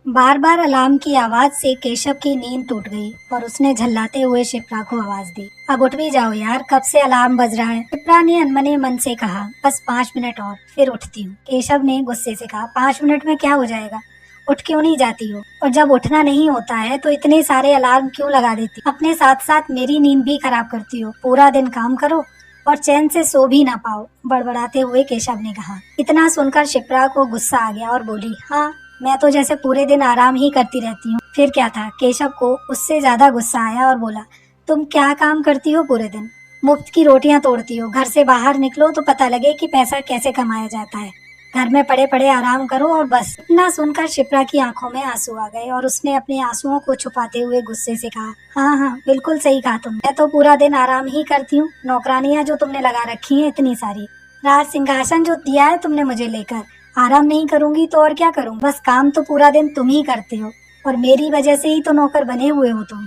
बार बार alarm की आवाज से केशव की नींद टूट गई और उसने झल्लाते हुए शिप्रा को आवाज दी। अब उठ भी जाओ यार, कब से अलार्म बज रहा है। शिप्रा ने अनमने मन से कहा, बस 5 मिनट और फिर उठती हूँ। केशव ने गुस्से से कहा, 5 मिनट में क्या हो जाएगा, उठ क्यों नहीं जाती हो? और जब उठना नहीं होता है तो इतने सारे अलार्म क्यों लगा देती हो? अपने साथ साथ मेरी नींद भी खराब करती हो। पूरा दिन काम करो और चैन से सो भी ना पाओ, बड़बड़ाते हुए केशव ने कहा। इतना सुनकर शिप्रा को गुस्सा आ गया और बोली, हाँ, मैं तो जैसे पूरे दिन आराम ही करती रहती हूँ। फिर क्या था? केशव को उससे ज्यादा गुस्सा आया और बोला, तुम क्या काम करती हो पूरे दिन? मुफ्त की रोटियां तोड़ती हो। घर से बाहर निकलो तो पता लगे कि पैसा कैसे कमाया जाता है। घर में पड़े पड़े आराम करो और बस। इतना सुनकर शिप्रा की आंखों में आंसू आ गए और उसने अपने आंसुओं को छुपाते हुए गुस्से से कहा, हाँ हाँ, बिल्कुल सही कहा तुमने। मैं तो पूरा दिन आराम ही करती हूँ। नौकरानियां जो तुमने लगा रखी हैं इतनी सारी, राज सिंहासन जो दिया है तुमने मुझे लेकर, आराम नहीं करूंगी तो और क्या करूं? बस काम तो पूरा दिन तुम ही करते हो और मेरी वजह से ही तो नौकर बने हुए हो तुम।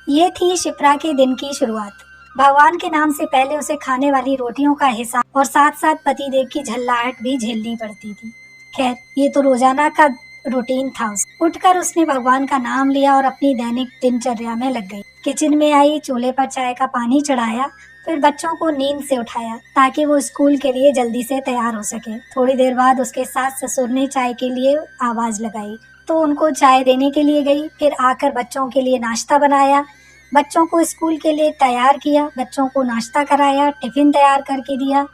ये थी शिप्रा के दिन की शुरुआत। भगवान के नाम से पहले उसे खाने वाली रोटियों का हिसाब और साथ साथ पतिदेव की झल्लाहट भी झेलनी पड़ती थी। खैर, ये तो रोजाना का रूटीन था। उठकर उसने भगवान का नाम लिया और अपनी दैनिक दिनचर्या में लग गई। किचन में आई, चूल्हे पर चाय का पानी चढ़ाया, फिर बच्चों को नींद से उठाया ताकि वो स्कूल के लिए जल्दी से तैयार हो सके। थोड़ी देर बाद उसके सास ससुर ने चाय के लिए आवाज लगाई तो उनको चाय देने के लिए गई। फिर आकर बच्चों के लिए नाश्ता बनाया, बच्चों को स्कूल के लिए तैयार किया, बच्चों को नाश्ता कराया, टिफिन तैयार करके दिया।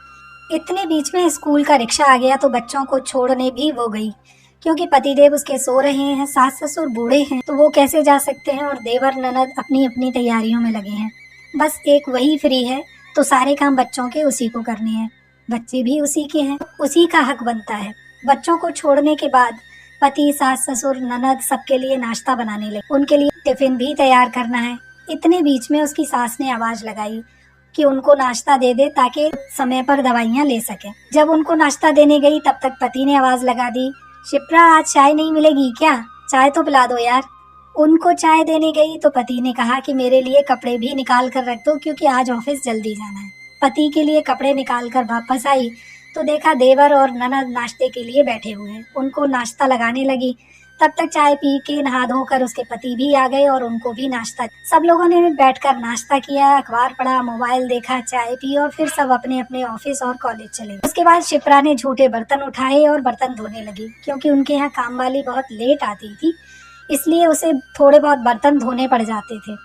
इतने बीच में स्कूल का रिक्शा आ गया तो बच्चों को छोड़ने भी वो गई, क्योंकि पतिदेव उसके सो रहे हैं, सास ससुर बूढ़े हैं तो वो कैसे जा सकते हैं और देवर ननद अपनी अपनी तैयारियों में लगे हैं। बस एक वही फ्री है तो सारे काम बच्चों के उसी को करने हैं। बच्चे भी उसी के हैं, उसी का हक बनता है। बच्चों को छोड़ने के बाद पति, सास ससुर, ननद सबके लिए नाश्ता बनाने लगे, उनके लिए टिफिन भी तैयार करना है। इतने बीच में उसकी सास ने आवाज लगाई कि उनको नाश्ता दे दे ताकि समय पर दवाइयाँ ले सके। जब उनको नाश्ता देने गई तब तक पति ने आवाज लगा दी, शिप्रा, आज चाय नहीं मिलेगी क्या? चाय तो पिला दो यार। उनको चाय देने गई तो पति ने कहा कि मेरे लिए कपड़े भी निकाल कर रख दो क्योंकि आज ऑफिस जल्दी जाना है। पति के लिए कपड़े निकाल कर वापस आई तो देखा देवर और ननद नाश्ते के लिए बैठे हुए हैं। उनको नाश्ता लगाने लगी। तब तक चाय पी के नहा धोकर उसके पति भी आ गए और उनको भी नाश्ता। सब लोगों ने बैठकर नाश्ता किया, अखबार पढ़ा, मोबाइल देखा, चाय पी और फिर सब अपने अपने ऑफिस और कॉलेज चले। उसके बाद शिप्रा ने झूठे बर्तन उठाए और बर्तन धोने लगी। क्योंकि उनके यहाँ काम वाली बहुत लेट आती थी इसलिए उसे थोड़े बहुत बर्तन धोने पड़ जाते थे।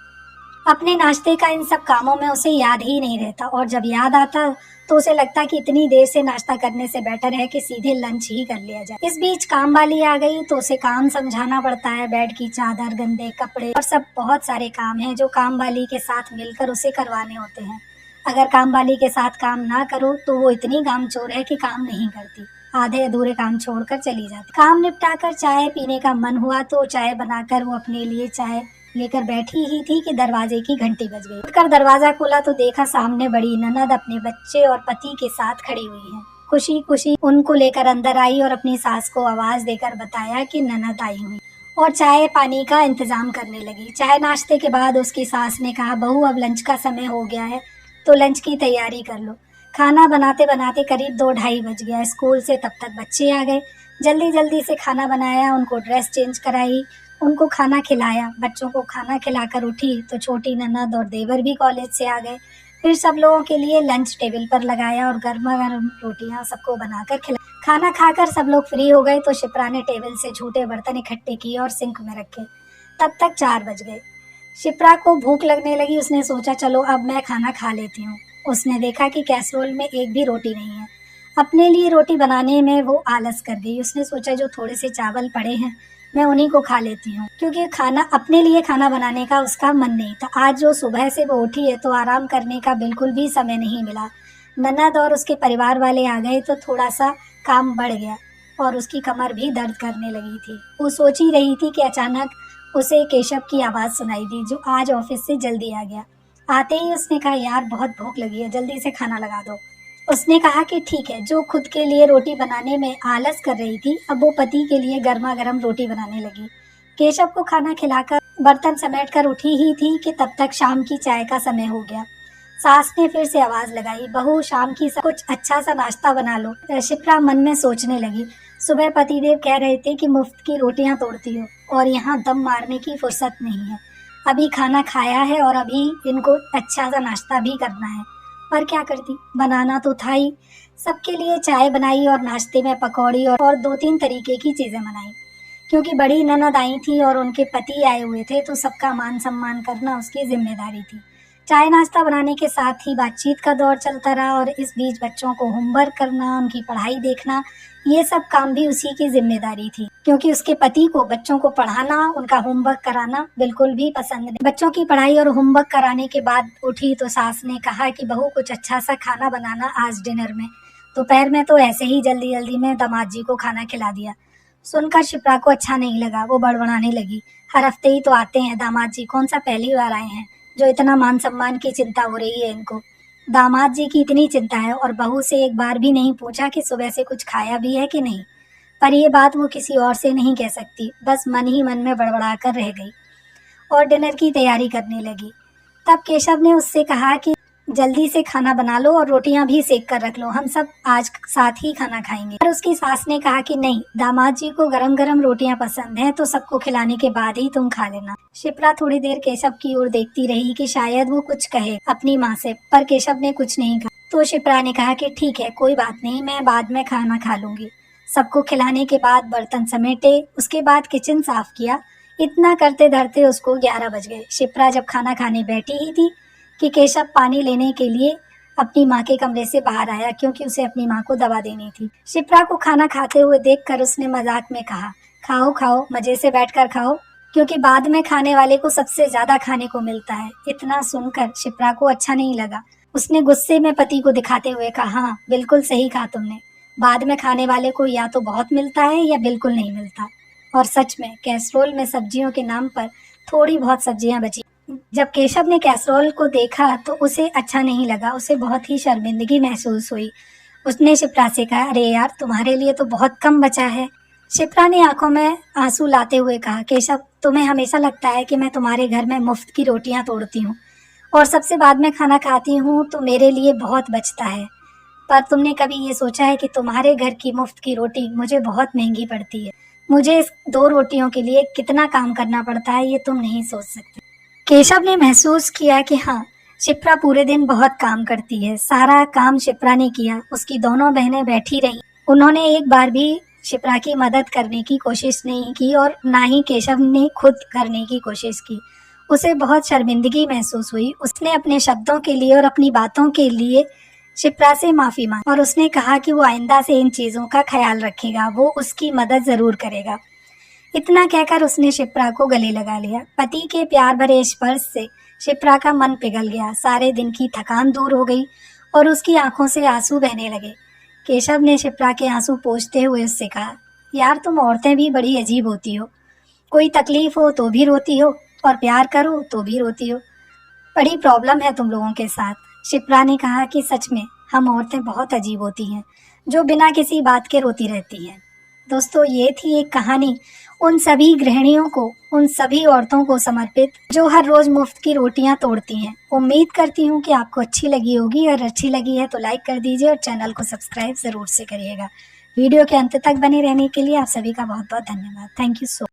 अपने नाश्ते का इन सब कामों में उसे याद ही नहीं रहता और जब याद आता तो उसे लगता कि इतनी देर से नाश्ता करने से बेटर है कि सीधे लंच ही कर लिया जाए। इस बीच काम वाली आ गई तो उसे काम समझाना पड़ता है। बेड की चादर, गंदे कपड़े और सब बहुत सारे काम हैं जो काम वाली के साथ मिलकर उसे करवाने होते हैं। अगर काम वाली के साथ काम ना करो तो वो इतनी कामचोर है कि काम नहीं करती, आधे अधूरे काम छोड़कर चली जाती। काम निपटाकर चाय पीने का मन हुआ तो चाय बनाकर वो अपने लिए चाय लेकर बैठी ही थी कि दरवाजे की घंटी बज गई। उठकर दरवाजा खोला तो देखा सामने बड़ी ननद अपने बच्चे और पति के साथ खड़ी हुई है। खुशी खुशी उनको लेकर अंदर आई और अपनी सास को आवाज देकर बताया कि ननद आई हुई और चाय पानी का इंतजाम करने लगी। चाय नाश्ते के बाद उसकी सास ने कहा, बहू, अब लंच का समय हो गया है तो लंच की तैयारी कर लो। खाना बनाते बनाते करीब 2-2:30 बज गया। स्कूल से तब तक बच्चे आ गए। जल्दी जल्दी से खाना बनाया, उनको ड्रेस चेंज कराई, उनको खाना खिलाया। बच्चों को खाना खिलाकर उठी तो छोटी ननद और देवर भी कॉलेज से आ गए। फिर सब लोगों के लिए लंच टेबल पर लगाया और गर्मा गर्म रोटियां सबको बनाकर खिला। खाना खाकर सब लोग फ्री हो गए तो शिप्रा ने टेबल से झूठे बर्तन इकट्ठे किए और सिंक में रखे। तब तक 4 बज गए। शिप्रा को भूख लगने लगी। उसने सोचा, चलो अब मैं खाना खा लेती हूँ। उसने देखा कि कैसरोल में एक भी रोटी नहीं है। अपने लिए रोटी बनाने में वो आलस कर गई। उसने सोचा, जो थोड़े से चावल पड़े हैं मैं उन्हीं को खा लेती हूँ, क्योंकि अपने लिए खाना बनाने का उसका मन नहीं था। आज जो सुबह से वो उठी है तो आराम करने का बिल्कुल भी समय नहीं मिला। ननद और उसके परिवार वाले आ गए तो थोड़ा सा काम बढ़ गया और उसकी कमर भी दर्द करने लगी थी। वो सोच ही रही थी कि अचानक उसे केशव की आवाज़ सुनाई दी, जो आज ऑफिस से जल्दी आ गया। आते ही उसने कहा, यार बहुत भूख लगी है, जल्दी से खाना लगा दो। उसने कहा कि ठीक है। जो खुद के लिए रोटी बनाने में आलस कर रही थी अब वो पति के लिए गर्मा गर्म रोटी बनाने लगी। केशव को खाना खिलाकर बर्तन समेट कर उठी ही थी कि तब तक शाम की चाय का समय हो गया। सास ने फिर से आवाज लगाई, बहू, शाम की कुछ अच्छा सा नाश्ता बना लो। शिप्रा मन में सोचने लगी, सुबह पतिदेव कह रहे थे कि मुफ्त की रोटियां तोड़ती हो और यहाँ दम मारने की फुर्सत नहीं है। अभी खाना खाया है और अभी इनको अच्छा सा नाश्ता भी करना है। पर क्या करती, बनाना तो था ही। सबके लिए चाय बनाई और नाश्ते में पकौड़ी और 2-3 तरीके की चीज़ें बनाई। क्योंकि बड़ी ननद आई थी और उनके पति आए हुए थे, तो सबका मान सम्मान करना उसकी जिम्मेदारी थी। चाय नाश्ता बनाने के साथ ही बातचीत का दौर चलता रहा और इस बीच बच्चों को होमवर्क करना, उनकी पढ़ाई देखना, ये सब काम भी उसी की जिम्मेदारी थी। क्योंकि उसके पति को बच्चों को पढ़ाना, उनका होमवर्क कराना बिल्कुल भी पसंद नहीं। बच्चों की पढ़ाई और होमवर्क कराने के बाद उठी तो सास ने कहा कि बहू कुछ अच्छा सा खाना बनाना आज डिनर में। दोपहर में तो ऐसे ही जल्दी जल्दी में दामाद जी को खाना खिला दिया। सुनकर शिप्रा को अच्छा नहीं लगा, वो बड़बड़ाने लगी। हर हफ्ते ही तो आते हैं दामाद जी, कौन सा पहली बार आए हैं जो इतना मान सम्मान की चिंता हो रही है इनको। दामाद जी की इतनी चिंता है और बहू से एक बार भी नहीं पूछा कि सुबह से कुछ खाया भी है कि नहीं। पर ये बात वो किसी और से नहीं कह सकती, बस मन ही मन में बड़बड़ा कर रह गई और डिनर की तैयारी करने लगी। तब केशव ने उससे कहा कि जल्दी से खाना बना लो और रोटियां भी सेक कर रख लो, हम सब आज साथ ही खाना खाएंगे। पर उसकी सास ने कहा कि नहीं, दामाद जी को गरम गरम रोटियां पसंद हैं, तो सबको खिलाने के बाद ही तुम खा लेना। शिप्रा थोड़ी देर केशव की ओर देखती रही कि शायद वो कुछ कहे अपनी माँ से, पर केशव ने कुछ नहीं कहा। तो शिप्रा ने कहा कि ठीक है, कोई बात नहीं, मैं बाद में खाना खा लूंगी। सबको खिलाने के बाद बर्तन समेटे, उसके बाद किचन साफ किया। इतना करते धरते उसको 11 बज गए। शिप्रा जब खाना खाने बैठी ही थी कि केशव पानी लेने के लिए अपनी माँ के कमरे से बाहर आया, क्योंकि उसे अपनी माँ को दवा देनी थी। शिप्रा को खाना खाते हुए देखकर उसने मजाक में कहा, खाओ खाओ, मजे से बैठकर खाओ, क्योंकि बाद में खाने वाले को सबसे ज्यादा खाने को मिलता है। इतना सुनकर शिप्रा को अच्छा नहीं लगा। उसने गुस्से में पति को दिखाते हुए कहा, हाँ बिल्कुल सही कहा तुमने, बाद में खाने वाले को या तो बहुत मिलता है या बिल्कुल नहीं मिलता। और सच में कैसरोल में सब्जियों के नाम पर थोड़ी बहुत सब्जियां बची। जब केशव ने कैसरोल को देखा तो उसे अच्छा नहीं लगा, उसे बहुत ही शर्मिंदगी महसूस हुई। उसने शिप्रा से कहा, अरे यार, तुम्हारे लिए तो बहुत कम बचा है। शिप्रा ने आंखों में आंसू लाते हुए कहा, केशव, तुम्हें हमेशा लगता है कि मैं तुम्हारे घर में मुफ्त की रोटियां तोड़ती हूँ और सबसे बाद में खाना खाती हूँ, तो मेरे लिए बहुत बचता है। पर तुमने कभी ये सोचा है कि तुम्हारे घर की मुफ्त की रोटी मुझे बहुत महंगी पड़ती है। मुझे इस 2 रोटियों के लिए कितना काम करना पड़ता है, ये तुम नहीं सोच सकते। केशव ने महसूस किया कि हाँ, शिप्रा पूरे दिन बहुत काम करती है। सारा काम शिप्रा ने किया। उसकी दोनों बहनें बैठी रही, उन्होंने एक बार भी शिप्रा की मदद करने की कोशिश नहीं की और ना ही केशव ने खुद करने की कोशिश की। उसे बहुत शर्मिंदगी महसूस हुई। उसने अपने शब्दों के लिए और अपनी बातों के लिए शिप्रा से माफी मांगी और उसने कहा कि वो आइंदा से इन चीजों का ख्याल रखेगा, वो उसकी मदद जरूर करेगा। इतना कहकर उसने शिप्रा को गले लगा लिया। पति के प्यार भरे स्पर्श से शिप्रा का मन पिघल गया। सारे दिन की थकान दूर हो गई और उसकी आंखों से आंसू बहने लगे। केशव ने शिप्रा के आंसू पोंछते हुए उससे कहा, यार, तुम औरतें भी बड़ी अजीब होती हो। कोई तकलीफ हो तो भी रोती हो और प्यार करो तो भी रोती हो। बड़ी प्रॉब्लम है तुम लोगों के साथ। शिप्रा ने कहा कि सच में हम औरतें बहुत अजीब होती हैं, जो बिना किसी बात के रोती रहती हैं। दोस्तों, ये थी एक कहानी उन सभी गृहिणियों को, उन सभी औरतों को समर्पित जो हर रोज मुफ्त की रोटियां तोड़ती हैं। उम्मीद करती हूँ कि आपको अच्छी लगी होगी। अगर अच्छी लगी है तो लाइक कर दीजिए और चैनल को सब्सक्राइब जरूर से करिएगा। वीडियो के अंत तक बने रहने के लिए आप सभी का बहुत बहुत धन्यवाद। Thank you so